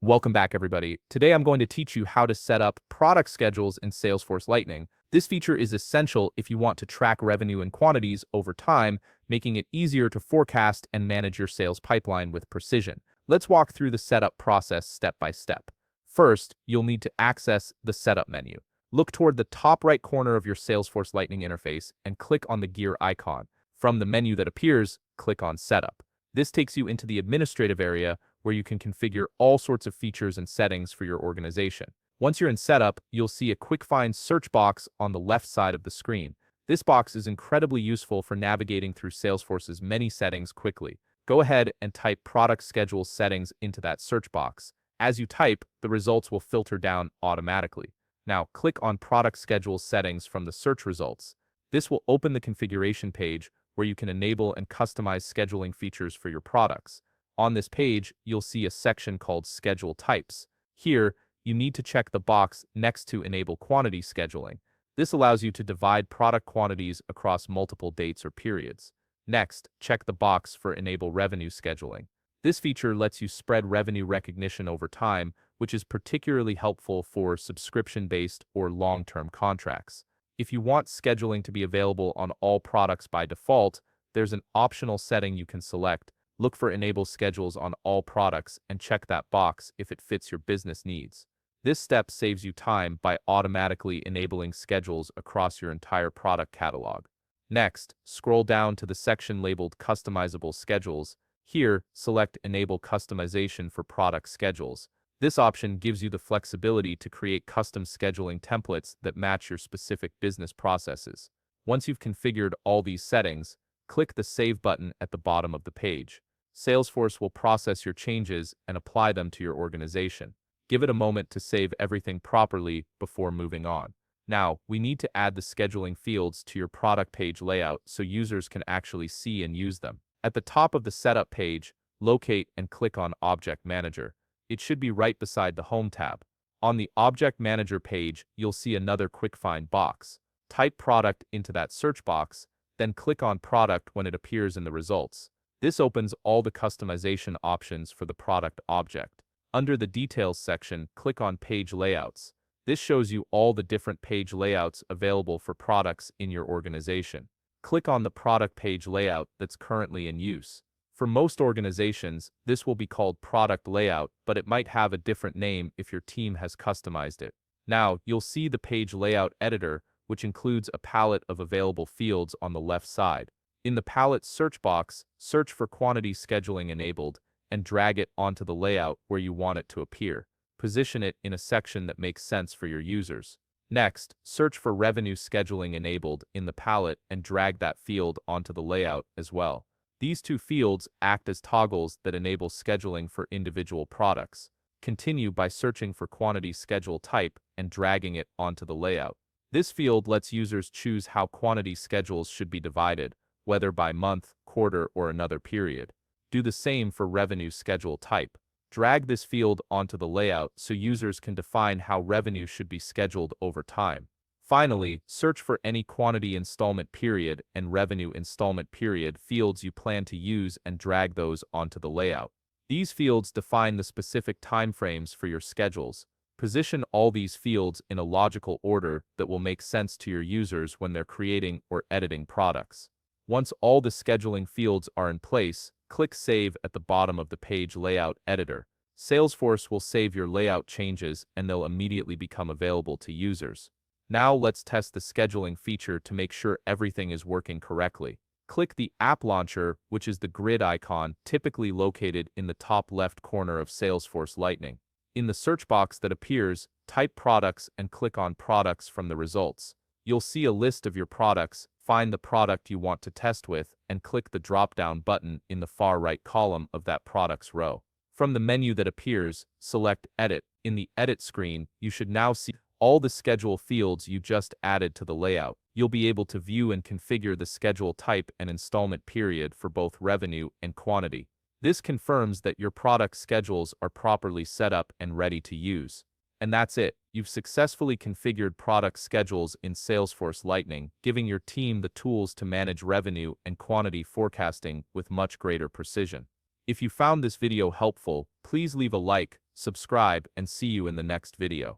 Welcome back, everybody. Today I'm going to teach you how to set up product schedules in Salesforce Lightning. This feature is essential if you want to track revenue and quantities over time, making it easier to forecast and manage your sales pipeline with precision. Let's walk through the setup process step by step. First, you'll need to access the Setup menu. Look toward the top right corner of your Salesforce Lightning interface and click on the gear icon. From the menu that appears, click on Setup. This takes you into the administrative area where you can configure all sorts of features and settings for your organization. Once you're in Setup, you'll see a quick find search box on the left side of the screen. This box is incredibly useful for navigating through Salesforce's many settings quickly. Go ahead and type Product Schedules settings into that search box. As you type, the results will filter down automatically. Now, click on Product Schedules settings from the search results. This will open the configuration page where you can enable and customize scheduling features for your products. On this page, you'll see a section called Schedule Types. Here, you need to check the box next to Enable Quantity Scheduling. This allows you to divide product quantities across multiple dates or periods. Next, check the box for Enable Revenue Scheduling. This feature lets you spread revenue recognition over time, which is particularly helpful for subscription-based or long-term contracts. If you want scheduling to be available on all products by default, there's an optional setting you can select. Look for Enable Schedules on all products and check that box if it fits your business needs. This step saves you time by automatically enabling schedules across your entire product catalog. Next, scroll down to the section labeled Customizable Schedules. Here, select Enable Customization for Product Schedules. This option gives you the flexibility to create custom scheduling templates that match your specific business processes. Once you've configured all these settings, click the Save button at the bottom of the page. Salesforce will process your changes and apply them to your organization. Give it a moment to save everything properly before moving on. Now, we need to add the scheduling fields to your product page layout so users can actually see and use them. At the top of the Setup page, locate and click on Object Manager. It should be right beside the Home tab. On the Object Manager page, you'll see another quick find box. Type Product into that search box, then click on Product when it appears in the results. This opens all the customization options for the product object. Under the Details section, click on Page Layouts. This shows you all the different page layouts available for products in your organization. Click on the product page layout that's currently in use. For most organizations, this will be called Product Layout, but it might have a different name if your team has customized it. Now, you'll see the Page Layout Editor, which includes a palette of available fields on the left side. In the palette search box, search for Quantity Scheduling Enabled and drag it onto the layout where you want it to appear. Position it in a section that makes sense for your users. Next, search for Revenue Scheduling Enabled in the palette and drag that field onto the layout as well. These two fields act as toggles that enable scheduling for individual products. Continue by searching for Quantity Schedule Type and dragging it onto the layout. This field lets users choose how quantity schedules should be divided, whether by month, quarter, or another period. Do the same for Revenue Schedule Type. Drag this field onto the layout so users can define how revenue should be scheduled over time. Finally, search for any Quantity Installment Period and Revenue Installment Period fields you plan to use and drag those onto the layout. These fields define the specific timeframes for your schedules. Position all these fields in a logical order that will make sense to your users when they're creating or editing products. Once all the scheduling fields are in place, click Save at the bottom of the Page Layout Editor. Salesforce will save your layout changes and they'll immediately become available to users. Now let's test the scheduling feature to make sure everything is working correctly. Click the App Launcher, which is the grid icon typically located in the top left corner of Salesforce Lightning. In the search box that appears, type Products and click on Products from the results. You'll see a list of your products. Find the product you want to test with and click the drop-down button in the far right column of that product's row. From the menu that appears, select Edit. In the Edit screen, you should now see all the schedule fields you just added to the layout. You'll be able to view and configure the schedule type and installment period for both revenue and quantity. This confirms that your product schedules are properly set up and ready to use. And that's it. You've successfully configured product schedules in Salesforce Lightning, giving your team the tools to manage revenue and quantity forecasting with much greater precision. If you found this video helpful, please leave a like, subscribe, and see you in the next video.